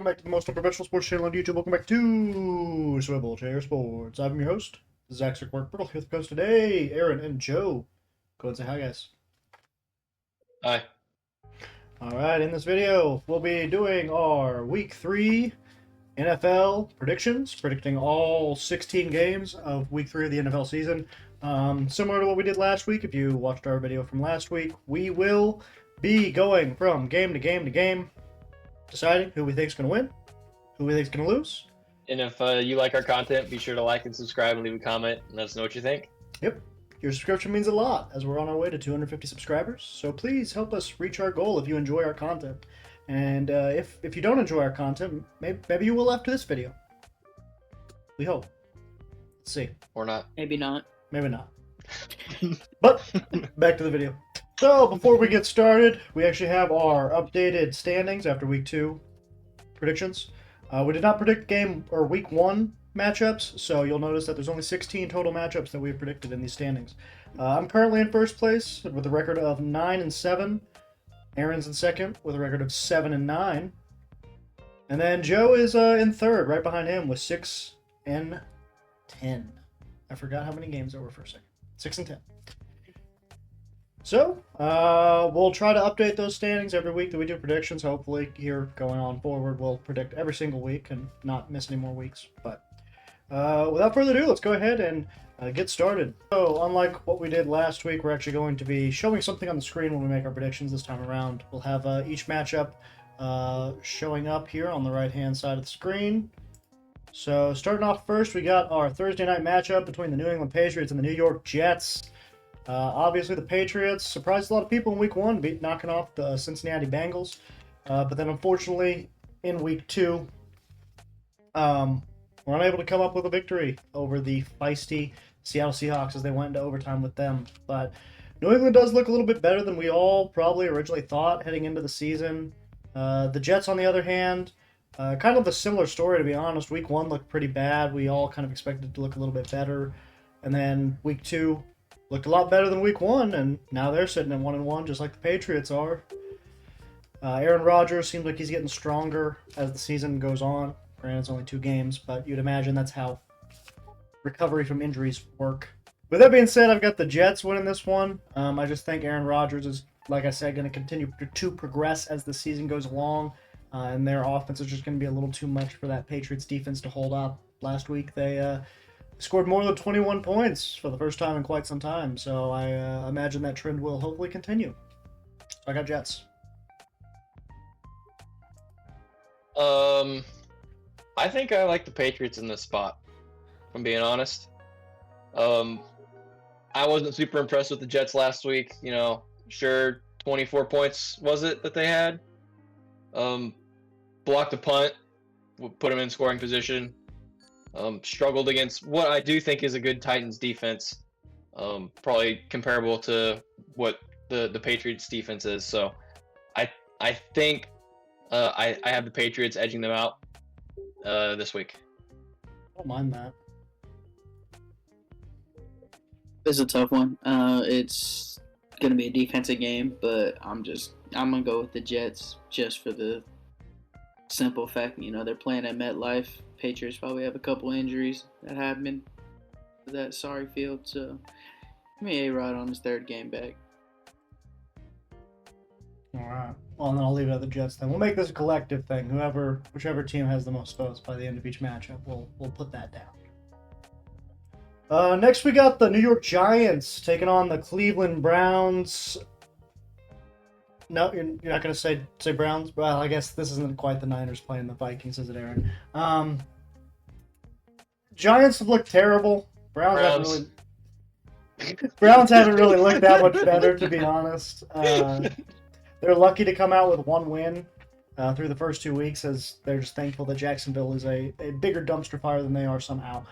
back to the most unprofessional sports channel on YouTube. Welcome back to Swivel Chair Sports. I'm your host, Zach Workbrittle, here with the host today, Aaron and Joe. Go ahead and say hi, guys. Hi. Alright, in this video, we'll be doing our Week 3 NFL predictions, predicting all 16 games of Week 3 of the NFL season. Similar to what we did last week, if you watched our video from last week, we will be going from game to game to game, deciding who we think is going to win, who we think is going to lose. And if you like our content, be sure to like and subscribe and leave a comment and let us know what you think. Yep. Your subscription means a lot, as we're on our way to 250 subscribers. So please help us reach our goal if you enjoy our content. And if you don't enjoy our content, maybe you will after this video. We hope. Let's see. Or not. Maybe not. Maybe not. But back to the video. So before we get started, we actually have our updated standings after Week 2 predictions. We did not predict Week 1 matchups, so you'll notice that there's only 16 total matchups that we've predicted in these standings. I'm currently in first place with a record of 9-7. Aaron's in second with a record of 7-9. And then Joe is in third, right behind him with 6-10. I forgot how many games there were for a second. 6-10. So, we'll try to update those standings every week that we do predictions. Hopefully, here going on forward, we'll predict every single week and not miss any more weeks. But without further ado, let's go ahead and get started. So, unlike what we did last week, we're actually going to be showing something on the screen when we make our predictions this time around. We'll have each matchup showing up here on the right-hand side of the screen. So, starting off first, we got our Thursday night matchup between the New England Patriots and the New York Jets. Obviously, the Patriots surprised a lot of people in Week 1, knocking off the Cincinnati Bengals. But then, unfortunately, in Week 2, we're unable to come up with a victory over the feisty Seattle Seahawks as they went into overtime with them. But New England does look a little bit better than we all probably originally thought heading into the season. The Jets, on the other hand, kind of a similar story, to be honest. Week 1 looked pretty bad. We all kind of expected it to look a little bit better. And then Week 2 looked a lot better than Week 1, and now they're sitting at 1-1, just like the Patriots are. Aaron Rodgers seems like he's getting stronger as the season goes on. Granted, it's only 2 games, but you'd imagine that's how recovery from injuries work. With that being said, I've got the Jets winning this one. I just think Aaron Rodgers is, like I said, going to continue to progress as the season goes along, and their offense is just going to be a little too much for that Patriots defense to hold up. Last week, they scored more than 21 points for the first time in quite some time, so I imagine that trend will hopefully continue. So I got Jets. I think I like the Patriots in this spot, if I'm being honest. I wasn't super impressed with the Jets last week. You know, sure, 24 points was it that they had? Blocked a punt, put them in scoring position. Struggled against what I do think is a good Titans defense, probably comparable to what the Patriots defense is. So I think I have the Patriots edging them out this week. I don't mind that. It's a tough one. It's gonna be a defensive game, but I'm gonna go with the Jets just for the simple fact, they're playing at MetLife. Patriots probably have a couple injuries that happen to that sorry field, so give me A-Rod on his 3rd game back. All right. Well, and then I'll leave it at the Jets then. We'll make this a collective thing. Whichever team has the most votes by the end of each matchup, we'll put that down. Next, we got the New York Giants taking on the Cleveland Browns. No, you're not going to say Browns? Well, I guess this isn't quite the Niners playing the Vikings, is it, Aaron? Giants have looked terrible. Browns haven't really looked that much better, to be honest. They're lucky to come out with 1 win through the first 2 weeks, as they're just thankful that Jacksonville is a bigger dumpster fire than they are somehow.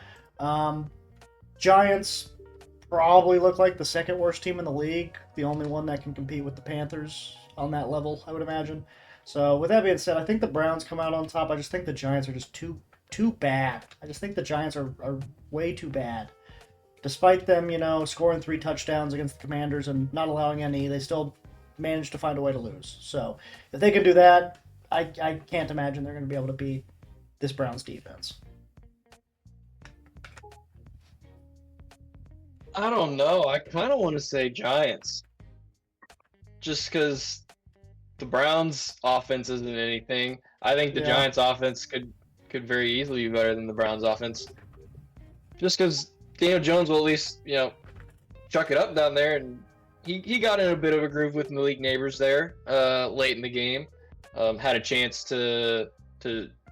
Giants probably look like the 2nd worst team in the league, the only one that can compete with the Panthers on that level, I would imagine. So with that being said, I think the Browns come out on top. I just think the Giants are just too bad. I just think the Giants are way too bad. Despite them, scoring 3 touchdowns against the Commanders and not allowing any, they still managed to find a way to lose. So if they can do that, I can't imagine they're going to be able to beat this Browns defense. I don't know. I kind of want to say Giants, just because the Browns' offense isn't anything. I think the Yeah. Giants' offense could very easily be better than the Browns' offense, just because Daniel Jones will at least chuck it up down there, and he got in a bit of a groove with Malik Neighbors there late in the game. Had a chance to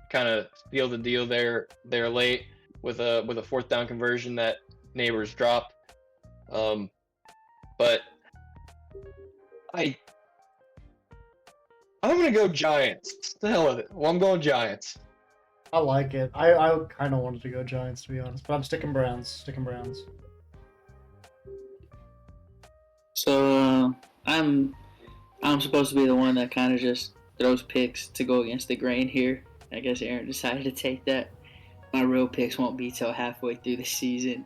kind of seal the deal there late with a fourth down conversion that Neighbors dropped. But I'm gonna go Giants. The hell with it. Well, I'm going Giants. I like it. I kind of wanted to go Giants, to be honest, but I'm sticking Browns. So I'm supposed to be the one that kind of just throws picks to go against the grain here. I guess Aaron decided to take that. My real picks won't be till halfway through the season.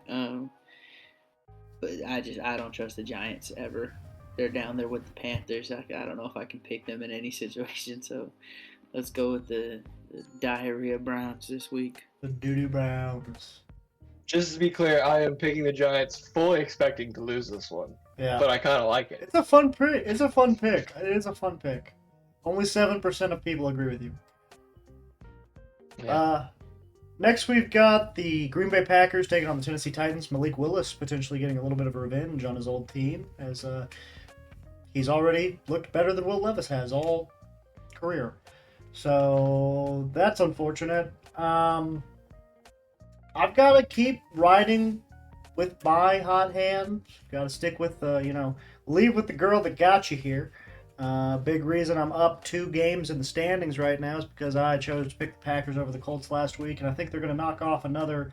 But I don't trust the Giants ever. They're down there with the Panthers. I don't know if I can pick them in any situation. So let's go with the diarrhea Browns this week. The doo-doo Browns. Just to be clear, I am picking the Giants, fully expecting to lose this one. Yeah. But I kind of like it. It's a fun pick. It is a fun pick. Only 7% of people agree with you. Yeah. Next, we've got the Green Bay Packers taking on the Tennessee Titans. Malik Willis potentially getting a little bit of revenge on his old team, as he's already looked better than Will Levis has all career. So that's unfortunate. I've got to keep riding with my hot hand. Got to stick with leave with the girl that got you here. Big reason I'm up 2 games in the standings right now is because I chose to pick the Packers over the Colts last week, and I think they're going to knock off another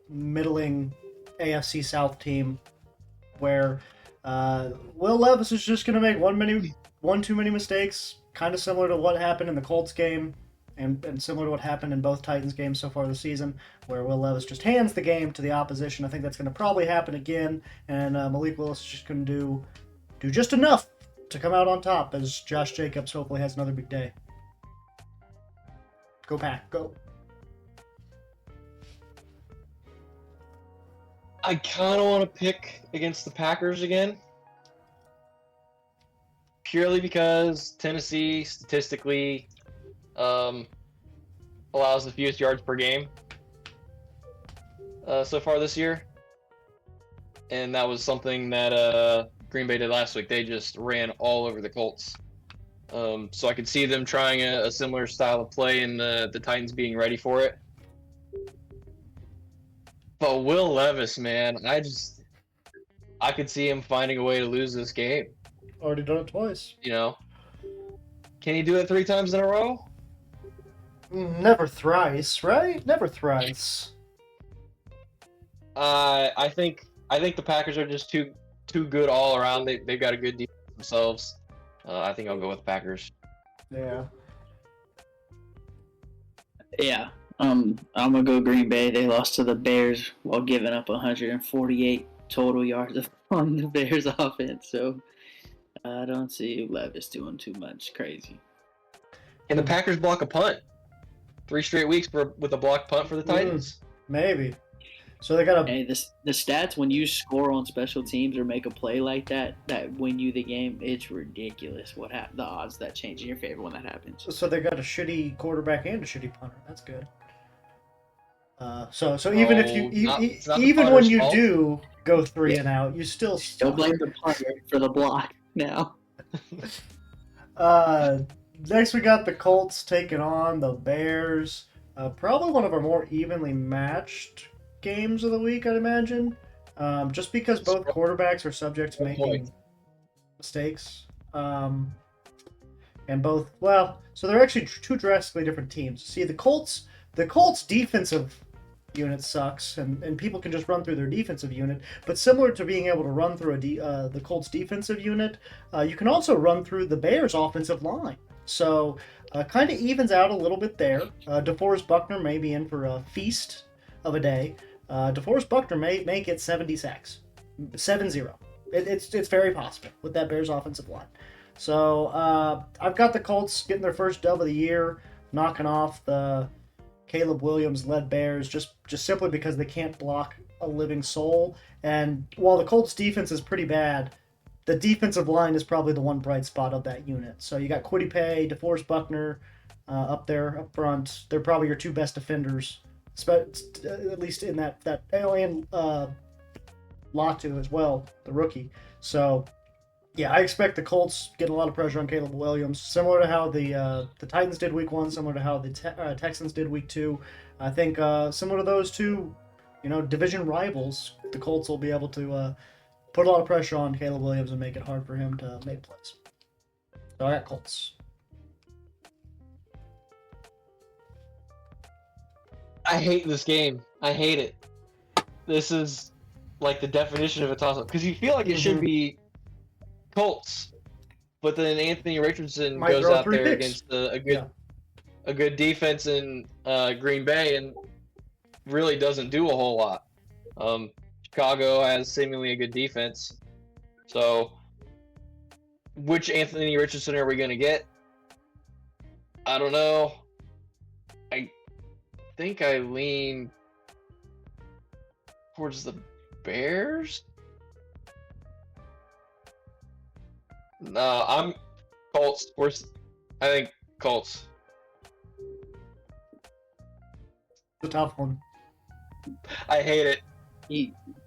middling AFC South team where Will Levis is just going to make one too many mistakes, kind of similar to what happened in the Colts game and similar to what happened in both Titans games so far this season, where Will Levis just hands the game to the opposition. I think that's going to probably happen again, and Malik Willis is just going to do just enough to come out on top, as Josh Jacobs hopefully has another big day. Go Pack, go. I kind of want to pick against the Packers again, purely because Tennessee statistically allows the fewest yards per game so far this year, and that was something that Green Bay did last week. They just ran all over the Colts. So I could see them trying a similar style of play and the Titans being ready for it. But Will Levis, man, I could see him finding a way to lose this game. Already done it twice. Can he do it 3 times in a row? Never thrice, right? Never thrice. I think the Packers are just too good all around. They've got a good defense themselves. I think I'll go with the Packers. Yeah. Yeah. I'm gonna go Green Bay. They lost to the Bears while giving up 148 total yards on the Bears offense. So I don't see Levis doing too much crazy. Can the Packers block a punt? 3 straight weeks with a blocked punt for the Titans? Maybe. So they got Hey, the stats when you score on special teams or make a play like that win you the game, it's ridiculous the odds that change in your favor when that happens. So they got a shitty quarterback and a shitty punter. That's good. So even if you it's not even the when punter's you fault. do go 3 and out, you still Don't blame the punter for the block now. Next we got the Colts taking on the Bears. Probably one of our more evenly matched games of the week, I'd imagine. Just because both quarterbacks are subject to making mistakes. And both, so they're actually 2 drastically different teams. See, the Colts defensive unit sucks, and people can just run through their defensive unit. But similar to being able to run through the Colts defensive unit, you can also run through the Bears offensive line. So kind of evens out a little bit there. DeForest Buckner may be in for a feast of a day. DeForest Buckner may get 70 sacks. 7-0. It's very possible with that Bears offensive line. So I've got the Colts getting their first dub of the year, knocking off the Caleb Williams led Bears just simply because they can't block a living soul. And while the Colts defense is pretty bad, the defensive line is probably the one bright spot of that unit. So you got Kwity Paye, DeForest Buckner up there up front. They're probably your two best defenders, at least in that and Latu as well, the rookie. So yeah, I expect the Colts getting a lot of pressure on Caleb Williams, similar to how the Titans did Week 1, similar to how the Texans did Week 2. I think similar to those two, division rivals, the Colts will be able to put a lot of pressure on Caleb Williams and make it hard for him to make plays. So I got Colts. I hate this game. I hate it. This is like the definition of a toss-up because you feel like it should be Colts, but then Anthony Richardson Might goes throw out 3 there picks. against a good defense in Green Bay and really doesn't do a whole lot. Chicago has seemingly a good defense, so which Anthony Richardson are we going to get? I don't know. I think I lean towards the Bears. No, I'm Colts. I think Colts. The tough one. I hate it.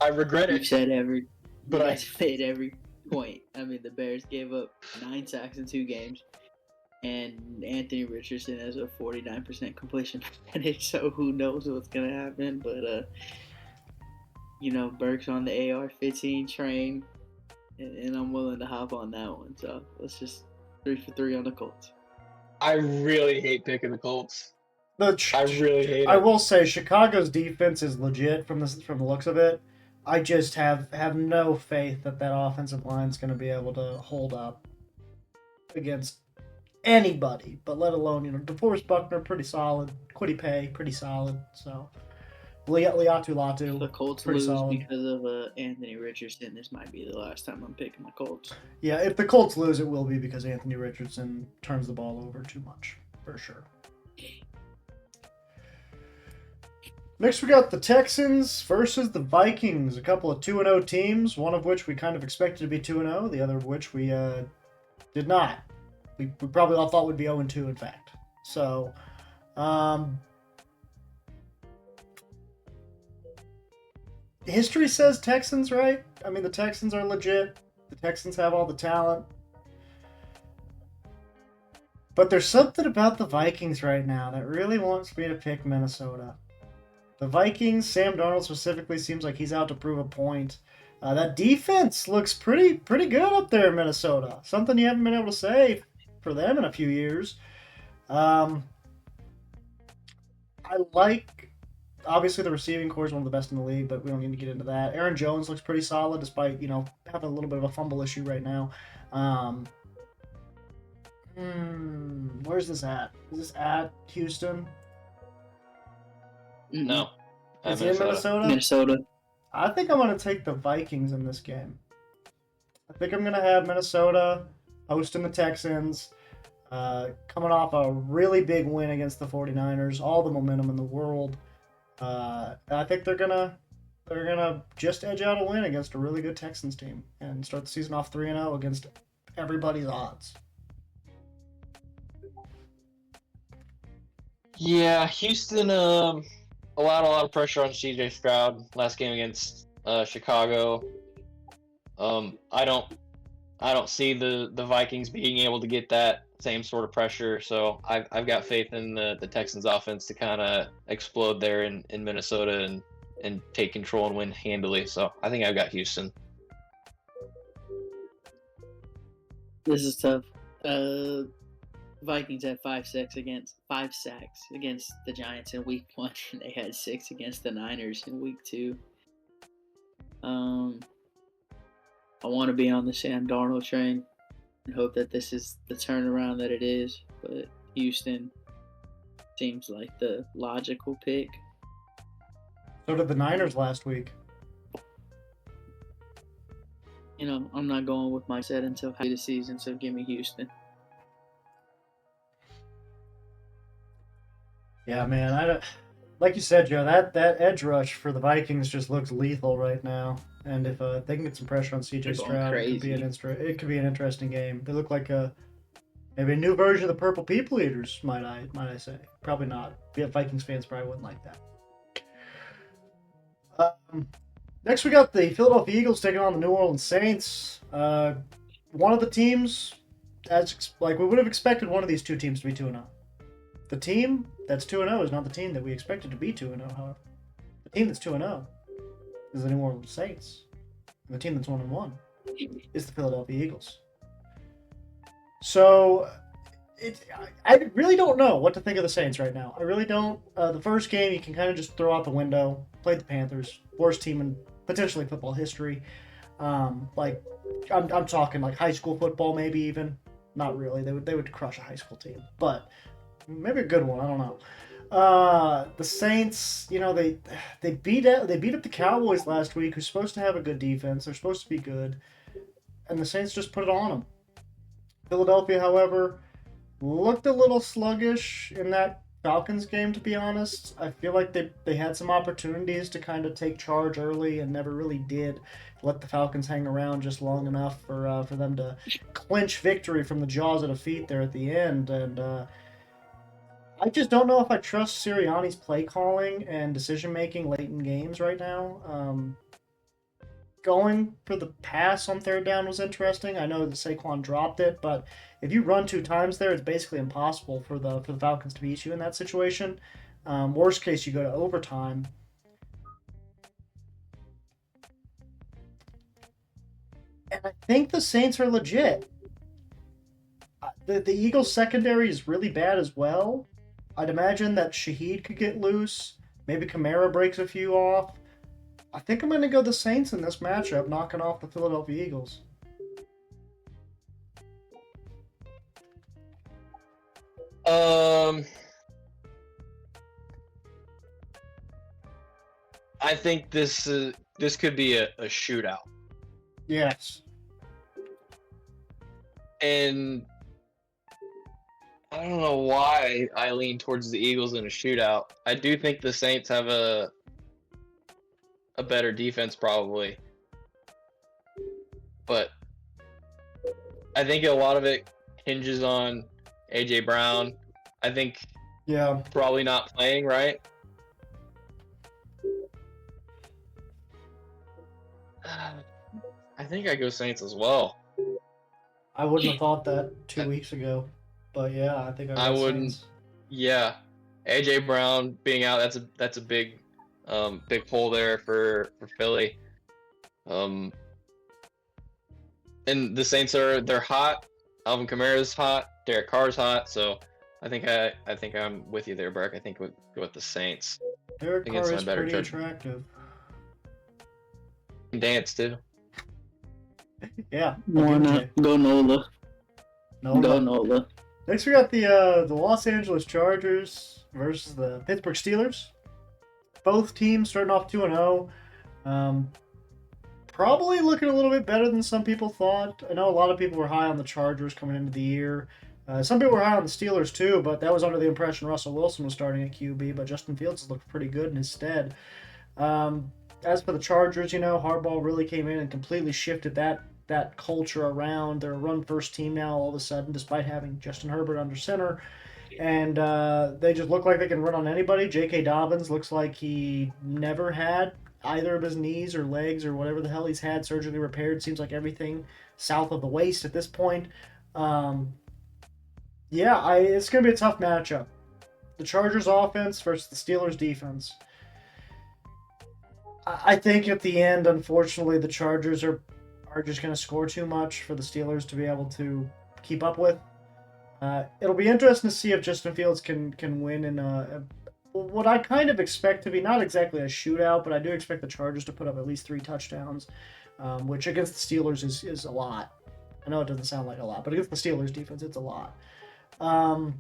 I regret You've it. said every, But you I- guys made every point. I mean, the Bears gave up 9 sacks in 2 games, and Anthony Richardson has a 49% completion percentage. So who knows what's gonna happen? But Burke's on the AR-15 train, and I'm willing to hop on that one. So let's just 3 for 3 on the Colts. I really hate picking the Colts. I I really hate it. I will say Chicago's defense is legit from the looks of it. I just have no faith that offensive line is going to be able to hold up against anybody, but let alone DeForest Buckner pretty solid, Kwity Paye pretty solid. So Liatu If the Colts pretty lose solid. because of Anthony Richardson, this might be the last time I'm picking the Colts. Yeah, if the Colts lose, it will be because Anthony Richardson turns the ball over too much, for sure. Next, we got the Texans versus the Vikings, a couple of 2-0 teams, one of which we kind of expected to be 2-0, the other of which we did not. We probably all thought would be 0-2, in fact. So, history says Texans, right? I mean, the Texans are legit. The Texans have all the talent. But there's something about the Vikings right now that really wants me to pick Minnesota. The Vikings, Sam Darnold specifically, seems like he's out to prove a point. That defense looks pretty good up there in Minnesota. Something you haven't been able to say for them in a few years. I like, obviously the receiving core is one of the best in the league, but we don't need to get into that. Aaron Jones looks pretty solid despite, having a little bit of a fumble issue right now. Where's this at? Is this at Houston? No. Is it in Minnesota? Minnesota. I think I'm going to take the Vikings in this game. I think I'm going to have Minnesota hosting the Texans, coming off a really big win against the 49ers, all the momentum in the world. I think they're gonna just edge out a win against a really good Texans team and start the season off 3-0 against everybody's odds. Yeah, Houston allowed a lot of pressure on CJ Stroud last game against Chicago. I don't see the Vikings being able to get that same sort of pressure, so I've got faith in the Texans offense to kind of explode there in Minnesota and take control and win handily. So I think I've got Houston. This is tough. Vikings had 5 sacks against the Giants in week 1, and they had 6 against the Niners in week 2. I want to be on the Sam Darnold train and hope that this is the turnaround that it is, but Houston seems like the logical pick. So did the Niners last week. I'm not going with my set until half the season, so give me Houston. Yeah, man. I don't, like you said, Joe. That edge rush for the Vikings just looks lethal right now. And if they can get some pressure on C.J. They're going Stroud, it crazy. could be an interesting game. They look like maybe a new version of the Purple People Eaters, might I say? Probably not. Yeah, Vikings fans probably wouldn't like that. Next, we got the Philadelphia Eagles taking on the New Orleans Saints. One of the teams, like we would have expected one of these two teams to be 2-0. The team that's 2-0 is not the team that we expected to be 2-0, however. The team that's 2-0 is the New Orleans Saints. And the team that's 1-1 is the Philadelphia Eagles. So, I really don't know what to think of the Saints right now. I really don't. The first game you can kind of just throw out the window. Played the Panthers, worst team in potentially football history. Like I'm talking like high school football, maybe even. Not really. They would crush a high school team, but maybe a good one. I don't know. The Saints, they beat up the Cowboys last week, who's supposed to have a good defense. They're supposed to be good, and the Saints just put it on them. Philadelphia, however, looked a little sluggish in that Falcons game, to be honest. I feel like they had some opportunities to kind of take charge early and never really did. Let the Falcons hang around just long enough for them to clinch victory from the jaws of defeat there at the end. And I just don't know if I trust Sirianni's play calling and decision making late in games right now. Going for the pass on third down was interesting. I know that Saquon dropped it, but if you run 2 times there, it's basically impossible for the Falcons to beat you in that situation. Worst case, you go to overtime. And I think the Saints are legit. The Eagles secondary is really bad as well. I'd imagine that Shaheed could get loose. Maybe Kamara breaks a few off. I think I'm going to go the Saints in this matchup, knocking off the Philadelphia Eagles. I think this could be a shootout, Yes. and I don't know why I lean towards the Eagles in a shootout. I do think the Saints have a better defense probably, but I think a lot of it hinges on AJ Brown. I think Yeah. probably not playing, right? I think I go Saints as well. I wouldn't have thought that 2 weeks ago. But yeah, I think I I got wouldn't. Saints. Yeah, AJ Brown being out, that's a big big hole there for Philly. Um, and the Saints they're hot. Alvin Kamara's hot. Derek Carr's hot. So I think I'm with you there, Burke. I think we'll go with the Saints. Derek Against Carr my is better pretty judgment. attractive. Can dance too. Yeah. Why not? Go Nola. No, Go no. Nola. Next, we got the Los Angeles Chargers versus the Pittsburgh Steelers. Both teams starting off 2-0. Probably looking a little bit better than some people thought. I know a lot of people were high on the Chargers coming into the year. Some people were high on the Steelers too, but that was under the impression Russell Wilson was starting at QB, but Justin Fields has looked pretty good in his stead. As for the Chargers, Harbaugh really came in and completely shifted that culture around. They're a run-first team now all of a sudden, despite having Justin Herbert under center. And they just look like they can run on anybody. J.K. Dobbins looks like he never had either of his knees or legs or whatever the hell he's had surgically repaired. Seems like everything south of the waist at this point. It's going to be a tough matchup. The Chargers offense versus the Steelers defense. I think at the end, unfortunately, the Chargers are just going to score too much for the Steelers to be able to keep up with. It'll be interesting to see if Justin Fields can win in what I kind of expect to be not exactly a shootout, but I do expect the Chargers to put up at least 3 touchdowns, which against the Steelers is a lot. I know it doesn't sound like a lot, but against the Steelers defense, it's a lot. I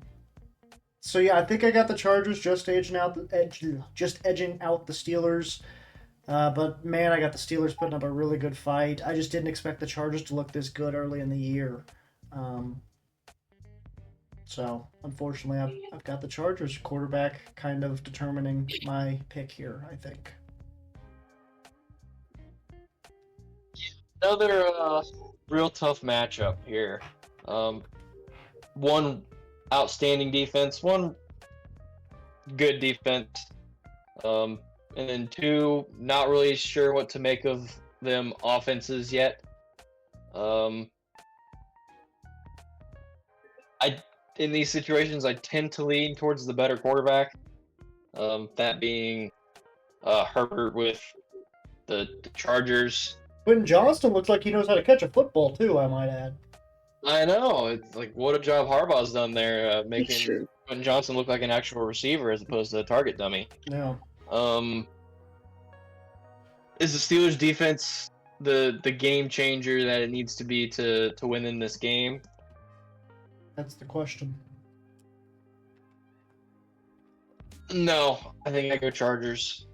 think I got the Chargers just edging out the Steelers. But man, I got the Steelers putting up a really good fight. I just didn't expect the Chargers to look this good early in the year. Um, so unfortunately, I've got the Chargers quarterback kind of determining my pick here, I think. Another real tough matchup here. One outstanding defense, one good defense, and then two not really sure what to make of them offenses yet. I in these situations I tend to lean towards the better quarterback. That being Herbert with the Chargers. Quentin Johnston looks like he knows how to catch a football too, I might add. I know. It's like what a job Harbaugh's done there, That's making true. Quentin Johnson look like an actual receiver as opposed to a target dummy. Yeah. Is the Steelers defense the game changer that it needs to be to win in this game? That's the question. No, I think I go Chargers.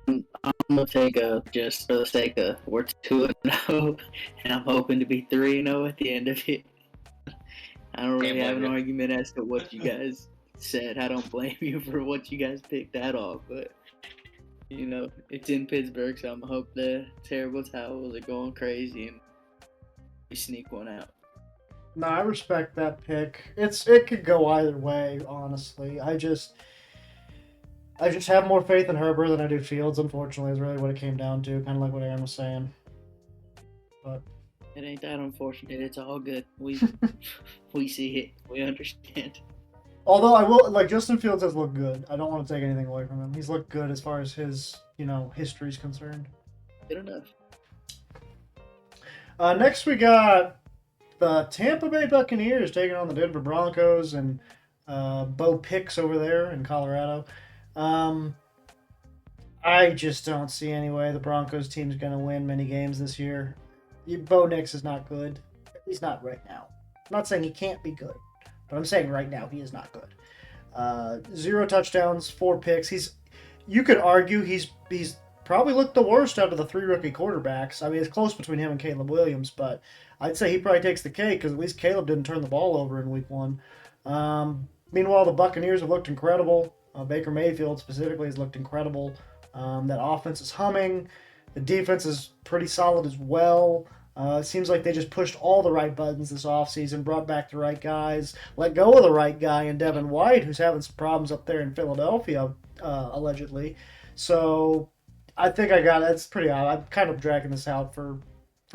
I'm gonna take just for the sake of we're 2-0, and I'm hoping to be 3-0 at the end of it. I don't really have an argument as to what you guys said. I don't blame you for what you guys picked at all, but you know it's in Pittsburgh, so I'm hope the terrible towels are going crazy and we sneak one out. No, I respect that pick. It could go either way, honestly. I just have more faith in Herbert than I do Fields, unfortunately, is really what it came down to, kind of like what Aaron was saying. But It ain't that unfortunate. It's all good. We see it. We understand. although I will, like, Justin Fields has looked good. I don't want to take anything away from him. He's looked good as far as his, history is concerned. Good enough. Next we got the Tampa Bay Buccaneers taking on the Denver Broncos and Bo Picks over there in Colorado. I just don't see any way the Broncos team's going to win many games this year. Bo Nix is not good. At least not right now. I'm not saying he can't be good, but I'm saying right now he is not good. 0 touchdowns, 4 picks. You could argue he's probably looked the worst out of the 3 rookie quarterbacks. I mean, it's close between him and Caleb Williams, but I'd say he probably takes the cake because at least Caleb didn't turn the ball over in week 1. Meanwhile, the Buccaneers have looked incredible. Baker Mayfield specifically has looked incredible. That offense is humming. The defense is pretty solid as well. It seems like they just pushed all the right buttons this offseason, brought back the right guys, let go of the right guy in Devin White, who's having some problems up there in Philadelphia, allegedly. So I think it's pretty odd. I'm kind of dragging this out for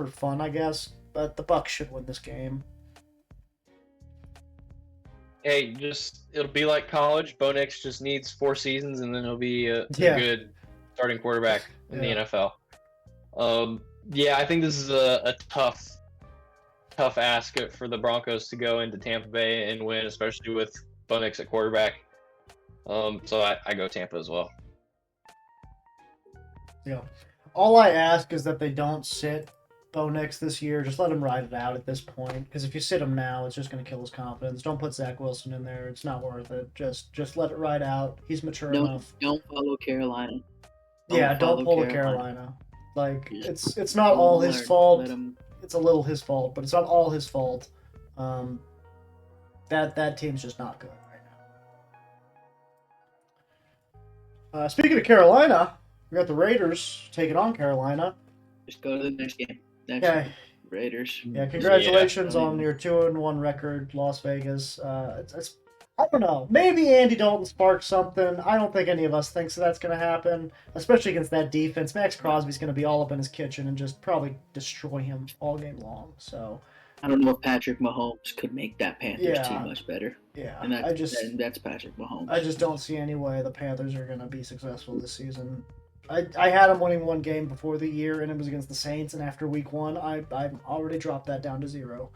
fun, I guess, but the Bucs should win this game. Hey, it'll be like college. Bo Nix just needs 4 seasons, and then he'll be a good starting quarterback in the NFL. I think this is a tough ask for the Broncos to go into Tampa Bay and win, especially with Bo Nix at quarterback. So I go Tampa as well. Yeah. All I ask is that they don't sit Bo Nix this year. Just let him ride it out at this point. Because if you sit him now, it's just going to kill his confidence. Don't put Zach Wilson in there. It's not worth it. Just let it ride out. He's mature enough. Don't follow Carolina. Don't pull the Carolina. Like, it's not all his fault. It's a little his fault, but it's not all his fault. That team's just not good right now. Speaking of Carolina, we got the Raiders taking on Carolina. Just go to the next game. Raiders. Yeah, congratulations on your 2-1 record, Las Vegas. I don't know. Maybe Andy Dalton sparked something. I don't think any of us thinks that's going to happen, especially against that defense. Max Crosby's going to be all up in his kitchen and just probably destroy him all game long. So I don't know if Patrick Mahomes could make that Panthers team much better. Yeah, and that's Patrick Mahomes. I just don't see any way the Panthers are going to be successful this season. I had them winning 1 game before the year, and it was against the Saints. And after week 1, I already dropped that down to 0.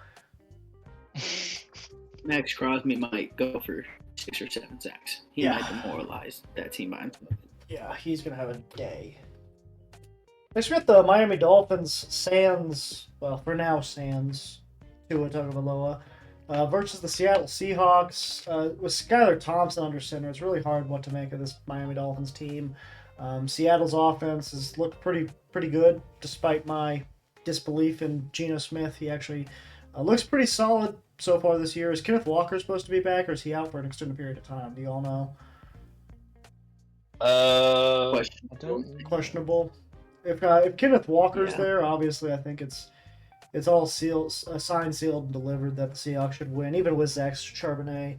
Max Crosby might go for 6 or 7 sacks. He might demoralize that team by himself. Yeah, he's going to have a day. Next, we got the Miami Dolphins, Tua Tagovailoa, versus the Seattle Seahawks. With Skylar Thompson under center, it's really hard what to make of this Miami Dolphins team. Seattle's offense has looked pretty good, despite my disbelief in Geno Smith. He actually looks pretty solid so far this year. Is Kenneth Walker supposed to be back, or is he out for an extended period of time? Do you all know? Questionable. If Kenneth Walker's there, obviously I think it's all signed, sealed, and delivered that the Seahawks should win. Even with Zach Charbonnet,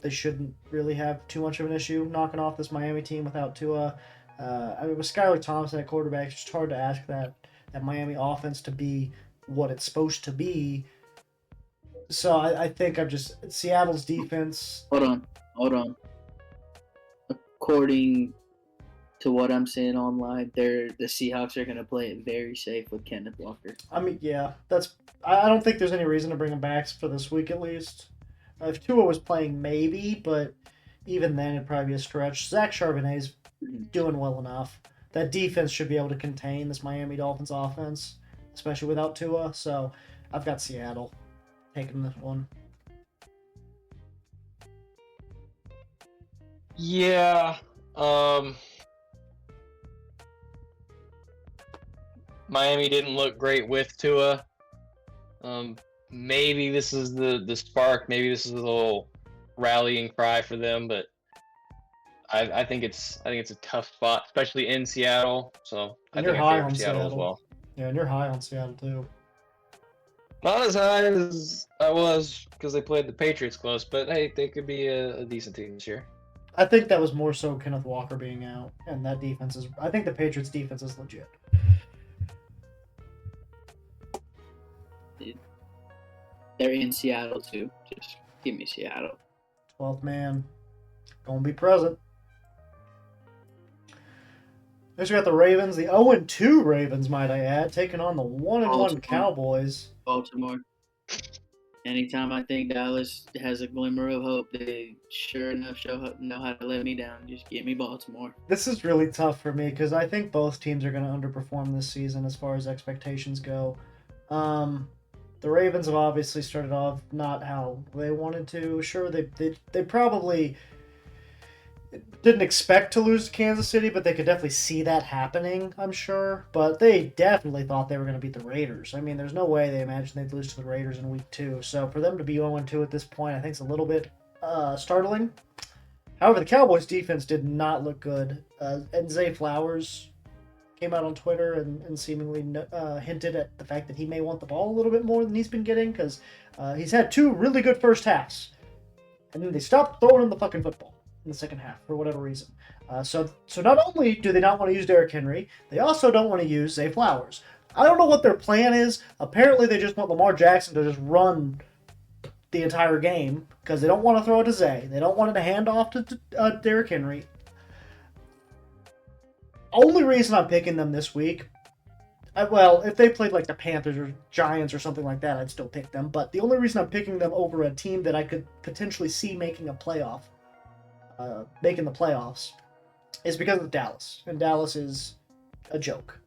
they shouldn't really have too much of an issue knocking off this Miami team without Tua. With Skylar Thompson at quarterback, it's just hard to ask that Miami offense to be what it's supposed to be. So I think Seattle's defense. Hold on. According to what I'm seeing online, the Seahawks are going to play it very safe with Kenneth Walker. I mean, yeah, I don't think there's any reason to bring him back for this week at least. If Tua was playing, maybe, but even then it'd probably be a stretch. Zach Charbonnet's doing well enough. That defense should be able to contain this Miami Dolphins offense, especially without Tua. So I've got Seattle taking this one. Yeah. Miami didn't look great with Tua. Maybe this is the spark. Maybe this is a little rallying cry for them, but I think it's a tough spot, especially in Seattle. So I think I favor Seattle as well. Yeah, and you're high on Seattle too. Not as high as I was because they played the Patriots close, but hey, they could be a decent team this year. I think that was more so Kenneth Walker being out, and that defense is. I think the Patriots' defense is legit. They're in Seattle too. Just give me Seattle. 12th man, gonna be present. Next we got the Ravens, the 0-2 Ravens, might I add, taking on the 1-1 Cowboys. Baltimore. Anytime I think Dallas has a glimmer of hope, they sure enough know how to let me down. Just give me Baltimore. This is really tough for me because I think both teams are going to underperform this season as far as expectations go. The Ravens have obviously started off not how they wanted to. Sure, they probably didn't expect to lose to Kansas City, but they could definitely see that happening, I'm sure. But they definitely thought they were going to beat the Raiders. I mean, there's no way they imagined they'd lose to the Raiders in week 2. So for them to be 0-2 at this point, I think it's a little bit startling. However, the Cowboys' defense did not look good. And Zay Flowers came out on Twitter and seemingly hinted at the fact that he may want the ball a little bit more than he's been getting because he's had 2 really good first halves. And then they stopped throwing him the fucking football in the second half for whatever reason. So not only do they not want to use Derrick Henry, they also don't want to use Zay Flowers. I don't know what their plan is. Apparently they just want Lamar Jackson to just run the entire game because they don't want to throw it to Zay. They don't want it to hand off to Derrick Henry. Only reason I'm picking them this week, well, if they played like the Panthers or Giants or something like that, I'd still pick them. But the only reason I'm picking them over a team that I could potentially see making the playoffs, is because of Dallas. And Dallas is a joke.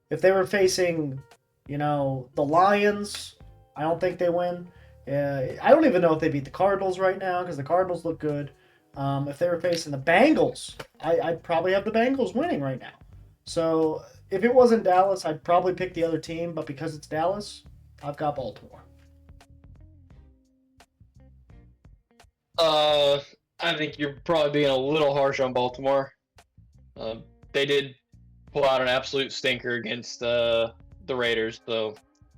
If they were facing, the Lions, I don't think they win. I don't even know if they beat the Cardinals right now because the Cardinals look good. If they were facing the Bengals, I'd probably have the Bengals winning right now. So if it wasn't Dallas, I'd probably pick the other team. But because it's Dallas, I've got Baltimore. I think you're probably being a little harsh on Baltimore. They did pull out an absolute stinker against the Raiders, so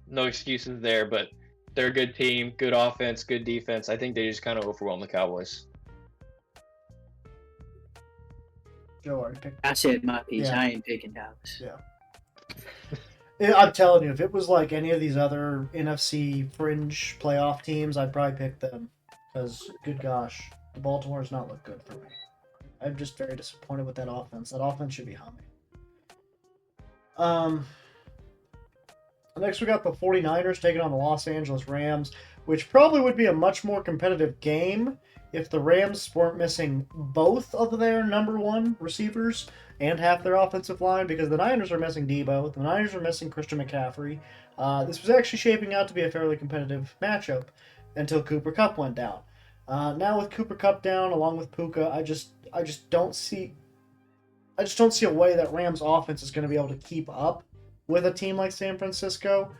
no excuses there. But they're a good team, good offense, good defense. I think they just kind of overwhelmed the Cowboys. Joe already picked. I said my piece. Yeah. I ain't picking Dallas. Yeah. I'm telling you, if it was like any of these other NFC fringe playoff teams, I'd probably pick them. Because, good gosh, the Baltimore does not look good for me. I'm just very disappointed with that offense. That offense should be humming. Next, we got the 49ers taking on the Los Angeles Rams, which probably would be a much more competitive game if the Rams weren't missing both of their number 1 receivers and half their offensive line, because the Niners are missing Debo, the Niners are missing Christian McCaffrey. This was actually shaping out to be a fairly competitive matchup. until Cooper Kupp went down. Now with Cooper Kupp down, along with Puka, I just don't see a way that Rams offense is going to be able to keep up with a team like San Francisco.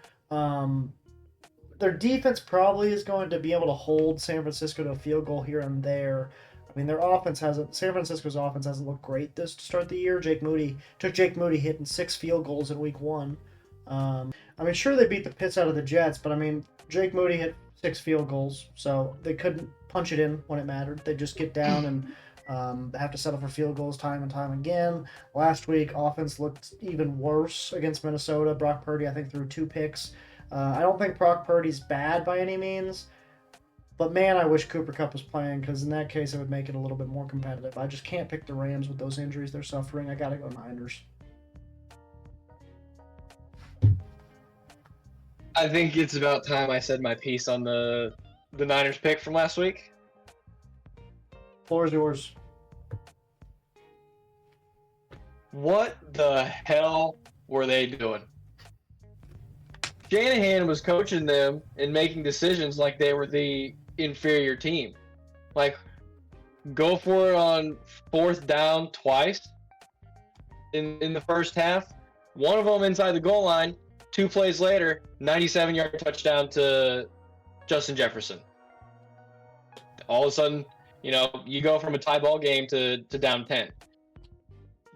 Their defense probably is going to be able to hold San Francisco to a field goal here and there. I mean, San Francisco's offense hasn't looked great to start the year. Jake Moody hitting 6 field goals in week 1. I mean, sure, they beat the piss out of the Jets, but I mean, Jake Moody hit 6 field goals, so they couldn't punch it in when it mattered. They just get down and have to settle for field goals time and time again. Last week, offense looked even worse against Minnesota. Brock Purdy, I think, threw 2 picks. I don't think Brock Purdy's bad by any means, but man, I wish Cooper Kupp was playing, because in that case, it would make it a little bit more competitive. I just can't pick the Rams with those injuries they're suffering. I gotta go Niners. I think it's about time I said my piece on the Niners pick from last week. Floor is yours. What the hell were they doing? Shanahan was coaching them and making decisions like they were the inferior team. Like, go for it on 4th down twice in the first half. One of them inside the goal line. 2 plays later, 97-yard touchdown to Justin Jefferson. All of a sudden, you go from a tie ball game to down 10.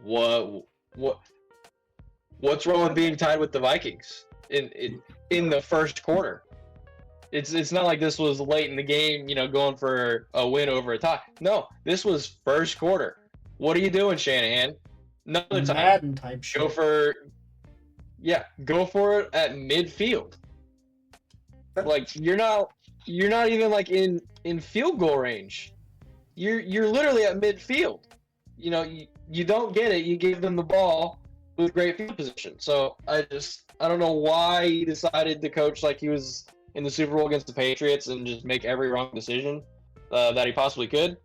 What's wrong with being tied with the Vikings in the first quarter? It's not like this was late in the game, going for a win over a tie. No, this was first quarter. What are you doing, Shanahan? Another time. Madden type shit. Go for it at midfield. Like, you're not even like in field goal range. You're literally at midfield. You don't get it. You gave them the ball with great field position. So I don't know why he decided to coach like he was in the Super Bowl against the Patriots and just make every wrong decision that he possibly could.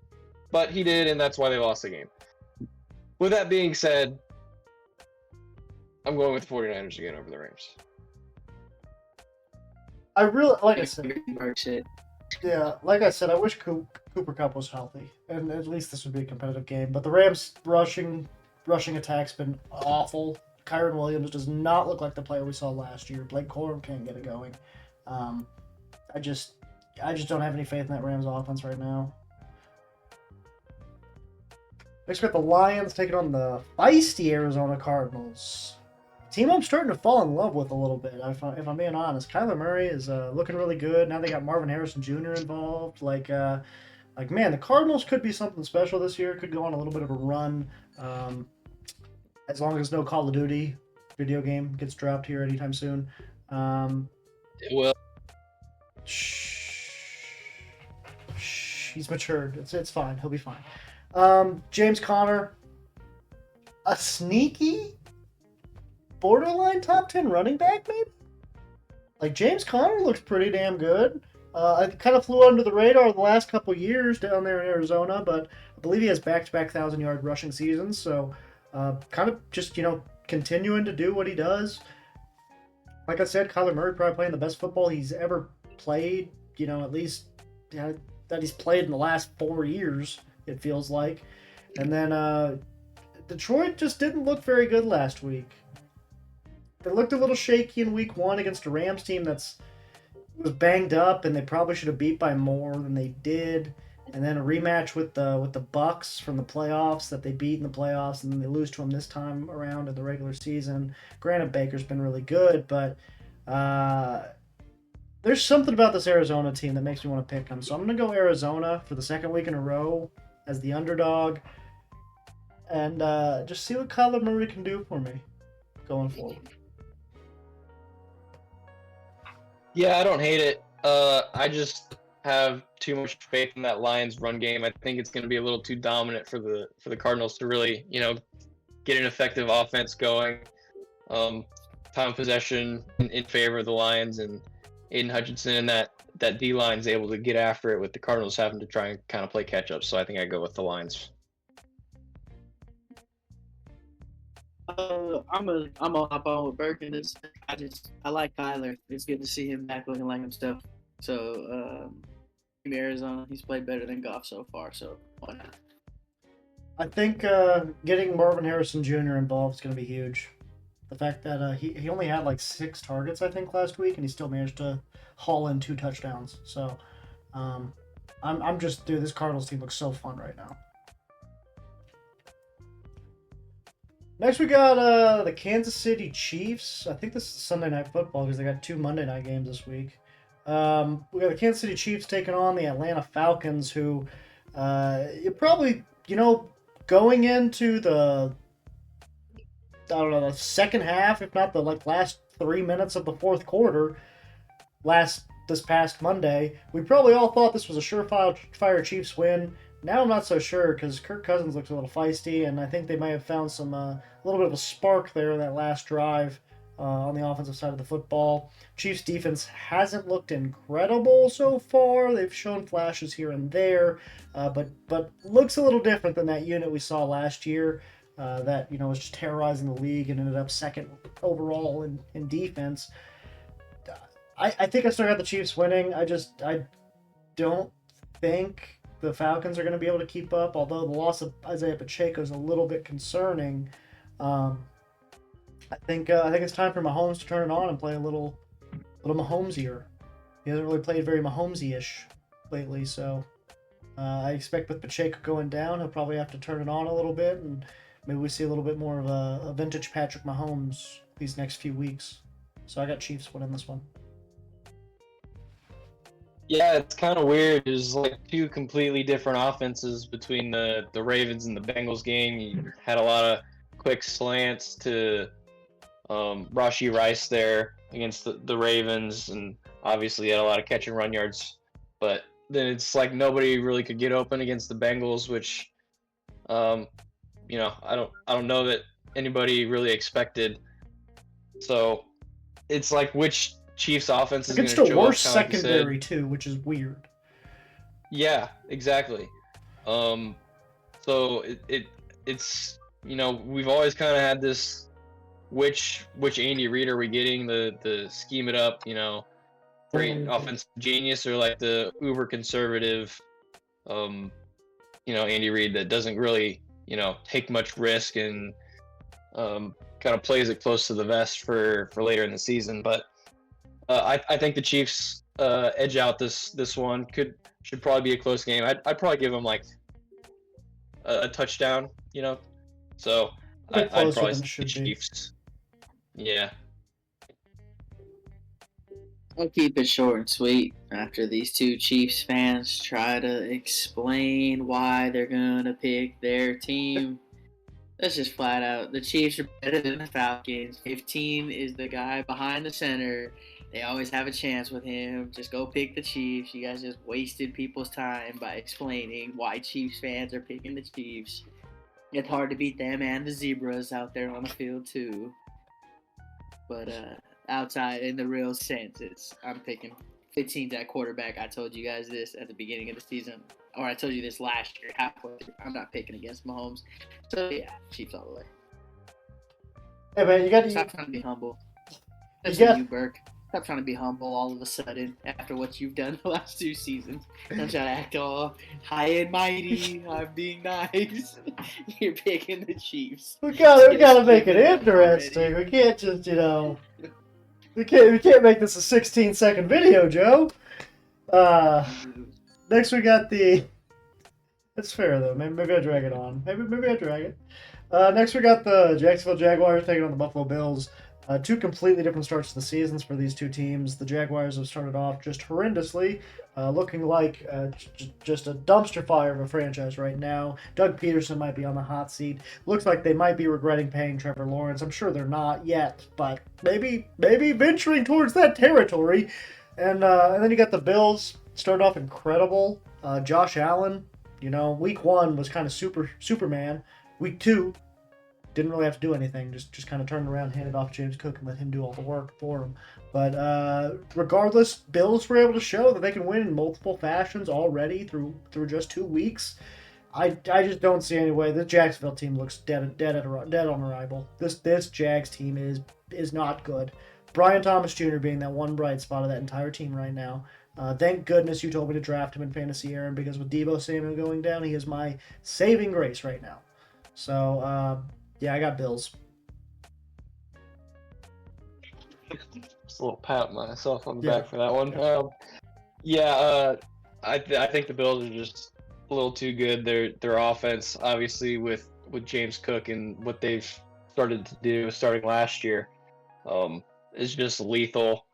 But he did, and that's why they lost the game. With that being said, I'm going with the 49ers again over the Rams. I really, like I said, I wish Cooper Kupp was healthy, and at least this would be a competitive game. But the Rams' rushing attack's been awful. Kyron Williams does not look like the player we saw last year. Blake Corum can't get it going. I just don't have any faith in that Rams offense right now. Next, we got the Lions taking on the feisty Arizona Cardinals. Team I'm starting to fall in love with a little bit, if I'm being honest. Kyler Murray is looking really good. Now they got Marvin Harrison Jr. involved. Like, man, the Cardinals could be something special this year. Could go on a little bit of a run. As long as no Call of Duty video game gets dropped here anytime soon. It will. He's matured. It's fine. He'll be fine. James Conner, a sneaky borderline top 10 running back, maybe? Like, James Conner looks pretty damn good. I kind of flew under the radar the last couple years down there in Arizona, but I believe he has back-to-back 1,000-yard rushing seasons, so kind of just, continuing to do what he does. Like I said, Kyler Murray probably playing the best football he's ever played, at least that he's played in the last 4 years, it feels like. And then Detroit just didn't look very good last week. They looked a little shaky in week 1 against a Rams team was banged up, and they probably should have beat by more than they did. And then a rematch with the Bucs from the playoffs that they beat in the playoffs, and then they lose to them this time around in the regular season. Granted, Baker's been really good, but there's something about this Arizona team that makes me want to pick them. So I'm going to go Arizona for the second week in a row as the underdog, and just see what Kyler Murray can do for me going forward. Yeah, I don't hate it. I just have too much faith in that Lions run game. I think it's going to be a little too dominant for the Cardinals to really, get an effective offense going. Time of possession in favor of the Lions, and Aiden Hutchinson and that D line is able to get after it, with the Cardinals having to try and kind of play catch up. So I think I go with the Lions. I'm gonna hop on with Birkin. I like Kyler. It's good to see him back looking like himself. So, Team Arizona, he's played better than Goff so far, so why not? I think getting Marvin Harrison Jr. involved is going to be huge. The fact that he only had like 6 targets, I think, last week, and he still managed to haul in 2 touchdowns. So I'm just, dude, this Cardinals team looks so fun right now. Next, we got the Kansas City Chiefs. I think this is Sunday Night Football because they got 2 Monday night games this week. We got the Kansas City Chiefs taking on the Atlanta Falcons, who you probably, going into the second half, if not the last 3 minutes of the fourth quarter, this past Monday, we probably all thought this was a surefire Chiefs win. Now I'm not so sure because Kirk Cousins looks a little feisty, and I think they may have found some a little bit of a spark there in that last drive on the offensive side of the football. Chiefs defense hasn't looked incredible so far. They've shown flashes here and there, but looks a little different than that unit we saw last year. That was just terrorizing the league and ended up second overall in defense. I think I still got the Chiefs winning. I don't think the Falcons are going to be able to keep up, although the loss of Isaiah Pacheco is a little bit concerning. I think it's time for Mahomes to turn it on and play a little Mahomesier. He hasn't really played very Mahomesy-ish lately, so I expect with Pacheco going down, he'll probably have to turn it on a little bit, and maybe we see a little bit more of a vintage Patrick Mahomes these next few weeks. So I got Chiefs winning this one. Yeah, it's kind of weird. There's like 2 completely different offenses between the Ravens and the Bengals game. You had a lot of quick slants to Rashee Rice there against the Ravens, and obviously had a lot of catch and run yards. But then it's like nobody really could get open against the Bengals, which I don't know that anybody really expected. So it's like which Chiefs offense is going to show up. Against a worse secondary too, which is weird. Yeah, exactly. So it's we've always kind of had this which Andy Reid are we getting, the scheme it up, great offensive genius, or like the uber conservative Andy Reid that doesn't really take much risk and kind of plays it close to the vest for later in the season. But I think the Chiefs edge out this one. Should probably be a close game. I'd probably give them like a touchdown, So I'd probably say the Chiefs. Yeah. I'll keep it short and sweet after these 2 Chiefs fans try to explain why they're going to pick their team. That's just flat out. The Chiefs are better than the Falcons. 15 is the guy behind the center. They always have a chance with him. Just go pick the Chiefs. You guys just wasted people's time by explaining why Chiefs fans are picking the Chiefs. It's hard to beat them and the Zebras out there on the field too. But outside, in the real sense, I'm picking 15's at quarterback. I told you guys this at the beginning of the season, or I told you this last year. Halfway through. I'm not picking against Mahomes. So yeah, Chiefs all the way. Hey man, you got to stop trying to be humble. That's you, Burke. Stop trying to be humble all of a sudden after what you've done the last 2 seasons. Don't try to act all high and mighty. I'm being nice. You're picking the Chiefs. We gotta make it interesting. We can't just we can't make this a 16-second video, Joe. Next we got the. That's fair though. Maybe I drag it on. Maybe I drag it. Next we got the Jacksonville Jaguars taking on the Buffalo Bills. 2 completely different starts to the seasons for these 2 teams. The Jaguars have started off just horrendously, looking like just a dumpster fire of a franchise right now. Doug Peterson might be on the hot seat. Looks like they might be regretting paying Trevor Lawrence. I'm sure they're not yet, but maybe venturing towards that territory. And then you got the Bills. Started off incredible. Josh Allen, week 1 was kind of Superman. Week 2, didn't really have to do anything. Just kind of turned around, handed off James Cook, and let him do all the work for him. But regardless, Bills were able to show that they can win in multiple fashions already through just 2 weeks. I just don't see any way. This Jacksonville team looks dead on arrival. This Jags team is not good. Brian Thomas Jr. being that one bright spot of that entire team right now. Thank goodness you told me to draft him in fantasy, Aaron, because with Deebo Samuel going down, he is my saving grace right now. So, yeah, I got Bills. Just a little pat myself on the Yeah. back for that one. I think the Bills are just a little too good. Their offense, obviously, with James Cook and what they've started to do starting last year, is just lethal.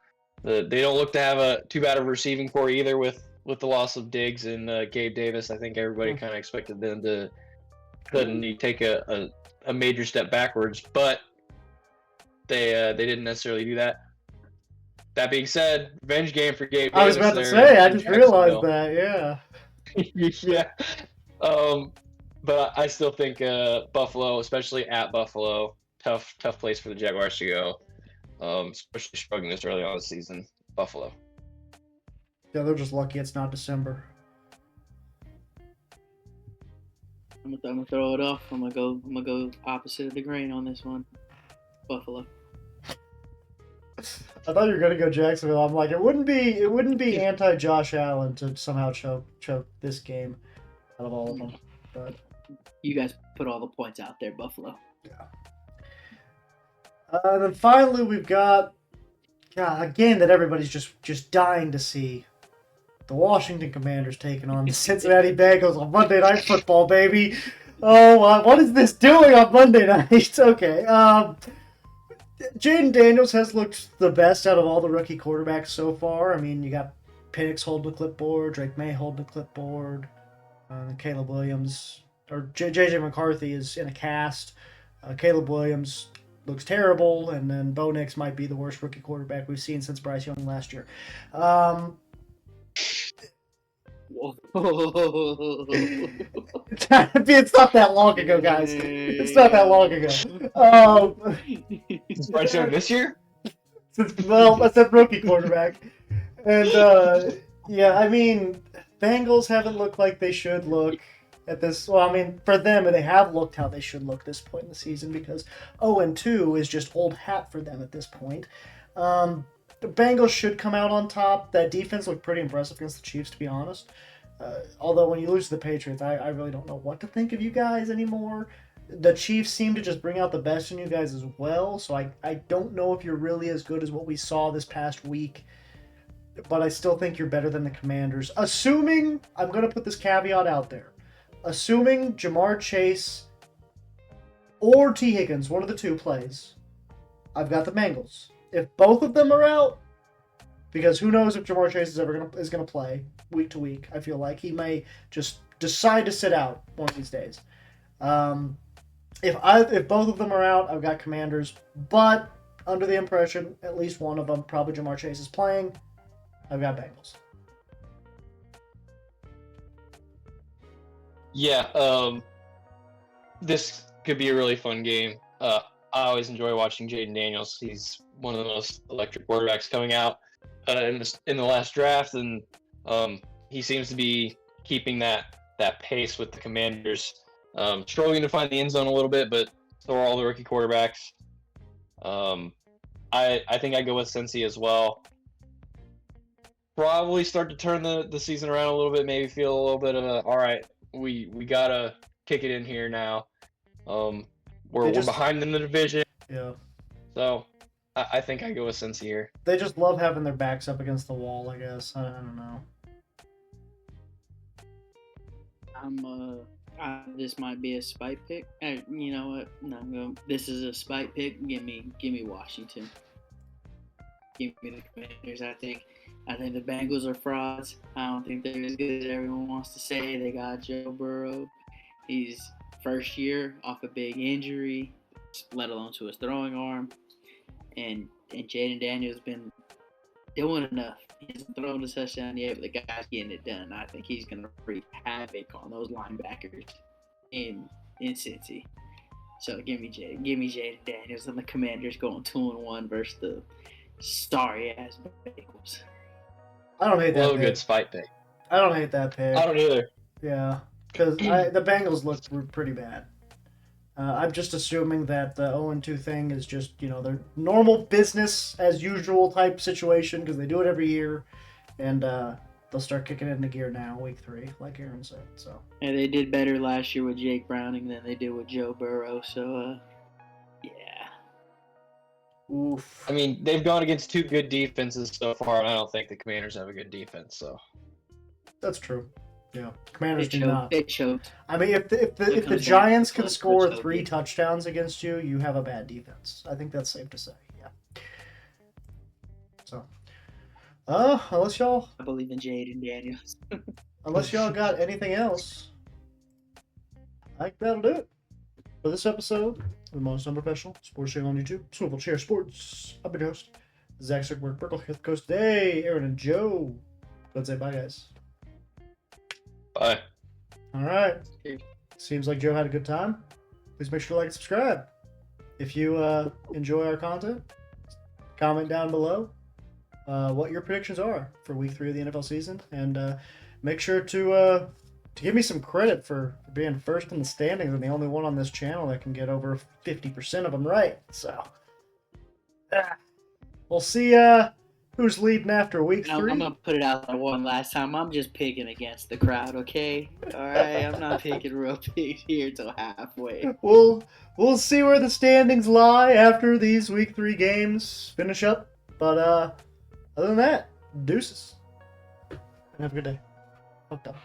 They don't look to have too bad of a receiving core either with the loss of Diggs and Gabe Davis. I think everybody kind of expected them to suddenly take a major step backwards, but they didn't necessarily do that. That being said, revenge game for Gabe Davis. I was about to say, I just realized that, yeah. Yeah. But I still think Buffalo, especially at Buffalo, tough place for the Jaguars to go. Especially struggling this early on in the season. Buffalo. Yeah, they're just lucky it's not December. I'm gonna throw it off. I'm gonna go opposite of the grain on this one. Buffalo. I thought you were gonna go Jacksonville. I'm like, it wouldn't be anti Josh Allen to somehow choke this game out of all of them. But you guys put all the points out there, Buffalo. Yeah. Then finally we've got a game that everybody's just dying to see. The Washington Commanders taking on the Cincinnati Bengals on Monday Night Football, baby. Oh, what is this doing on Monday night? Okay. Jaden Daniels has looked the best out of all the rookie quarterbacks so far. I mean, you got Penix holding the clipboard, Drake May holding the clipboard, Caleb Williams, or JJ McCarthy is in a cast. Caleb Williams looks terrible, and then Bo Nix might be the worst rookie quarterback we've seen since Bryce Young last year. It's not that long ago, guys. It's not that long ago. Is Bryce Young this year? Well, I said rookie quarterback. And, yeah, I mean, Bengals haven't looked like they should look at this. Well, I mean, for them, they have looked how they should look this point in the season because 0-2 is just old hat for them at this point. The Bengals should come out on top. That defense looked pretty impressive against the Chiefs, to be honest. Although when you lose to the Patriots, I really don't know what to think of you guys anymore. The Chiefs seem to just bring out the best in you guys as well, so I don't know if you're really as good as what we saw this past week, but I still think you're better than the Commanders. Assuming, I'm going to put this caveat out there, assuming Jamar Chase or T. Higgins, one of the two plays, I've got the Bengals. If both of them are out, because who knows if Jamar Chase is gonna play week to week. I feel like he may just decide to sit out one of these days. If both of them are out, I've got Commanders. But under the impression at least one of them, probably Jamar Chase, is playing, I've got Bengals. Yeah, this could be a really fun game. I always enjoy watching Jaden Daniels. He's one of the most electric quarterbacks coming out in the last draft, and he seems to be keeping that pace with the Commanders. Struggling to find the end zone a little bit, but so are all the rookie quarterbacks. I think I go with Cincy as well. Probably start to turn the season around a little bit. Maybe feel a little bit of all right. We gotta kick it in here now. We're behind in the division. Yeah. So I think I go with Cincy here. They just love having their backs up against the wall, I guess. I don't know. This might be a spite pick. You know what? No, this is a spite pick. Give me Washington. Give me the Commanders. I think the Bengals are frauds. I don't think they're as good as everyone wants to say. They got Joe Burrow. He's first year off a big injury, let alone to his throwing arm. And Jaden Daniels been doing enough. He hasn't thrown a touchdown yet, but the guy's getting it done. I think he's going to wreak havoc on those linebackers in Cincy. So give me Jaden Daniels and the Commanders going 2-1 versus the sorry-ass Bengals. I don't hate that pick. Good spite pick. I don't hate that pick. I don't either. Yeah, because the Bengals look pretty bad. I'm just assuming that the 0-2 thing is just, their normal business as usual type situation because they do it every year. and they'll start kicking it into gear now, week 3, like Aaron said. So And they did better last year with Jake Browning than they did with Joe Burrow. So, yeah. oof. I mean, they've gone against 2 good defenses so far, and I don't think the Commanders have a good defense. So That's true. Yeah, Commanders do not. It choked. I mean, if the comes down Giants to can close, score let's hope 3 it- touchdowns against you, you have a bad defense. I think that's safe to say. Yeah. So, unless y'all I believe in Jaden Daniels. got anything else, I think that'll do it for this episode of the Most Unprofessional Sports Channel on YouTube. Swivel Chair Sports. I've been your host, Zach Zuckerberg, Berkeley, Fifth Coast today. Aaron and Joe. Let's say bye, guys. bye. All right. Okay. Seems like Joe had a good time. Please make sure to like and subscribe. If you enjoy our content, comment down below what your predictions are for Week 3 of the NFL season, and make sure to give me some credit for being first in the standings and the only one on this channel that can get over 50% of them right. So we'll see who's leading after Week 3. I'm gonna put it out there one last time. I'm just picking against the crowd, okay? All right, I'm not picking real big here till halfway. We'll see where the standings lie after these Week 3 games finish up. But other than that, deuces. And have a good day. Fucked up.